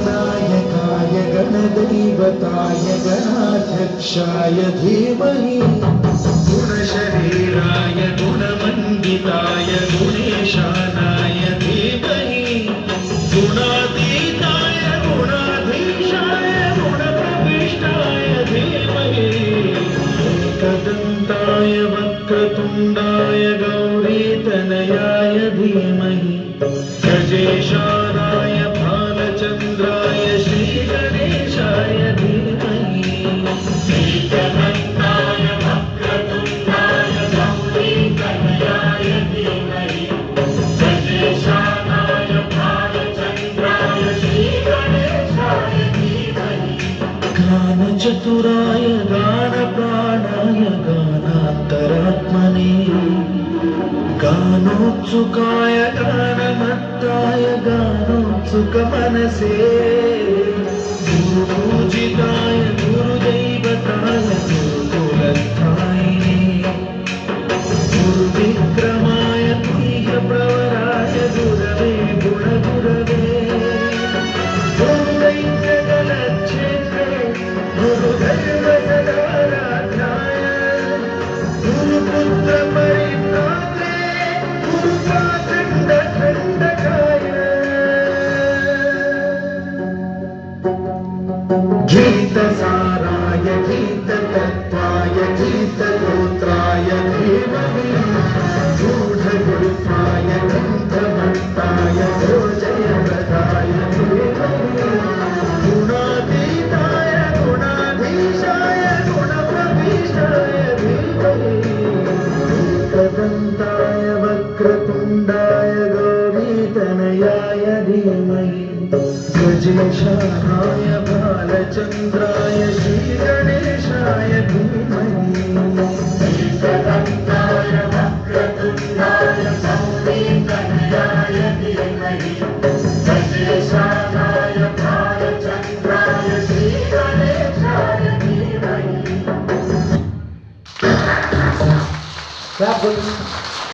गणनायकाय गणदैवताय गणाध्यक्षाय धीमहि गुणशरीराय गुणमण्डिताय गुणेशानाय धीमहि गुणातीताय गुणाधीशाय गुणप्रविष्टाय धीमहि एकदन्ताय वक्रतुण्डाय गौरीतनयाय धीमहि गजेशानाय भालचन्द्राय श्रीगणेशाय धीमहि एकदन्ताय वक्रतुण्डाय गौरीतनयाय धीमहि गजेशानाय भालचन्द्राय श्रीगणेशाय धीमहि गानचतुराय गानप्राणाय गानान्तरात्मने गानोत्सुकाय गानमत्ताय गानोत्सुकमनसे गुरुपूजिताय गुरुदैवताय गुरुकुलस्थायिने गुरुविक्रमाय गुह्यप्रवराय गुरवे गुणगुरवे गुरुदैत्यगलच्छेत्रे गुरुदैवसदाराध्याय गुरुपुत्रपरित्रात्रे गुरुपाखण्डखण्डकाय गीतसाराय गीततत्त्वाय गीतगोत्राय धीमहि गूढगुल्फाय गन्धभट्टाय गोजयप्रदाय धीमहि गुणातीताय गुणाधीशाय गुणप्रविष्टाय धीमहि एकदन्ताय वक्रतुण्डाय गौरीतनयाय धीमहि गजेशानाय भालचन्द्राय श्रीगणेशाय धीमहि एकदन्ताय वक्रतुण्डाय गौरीतनयाय धीमहि गजेशानाय भालचन्द्राय श्रीगणेशाय धीमहि।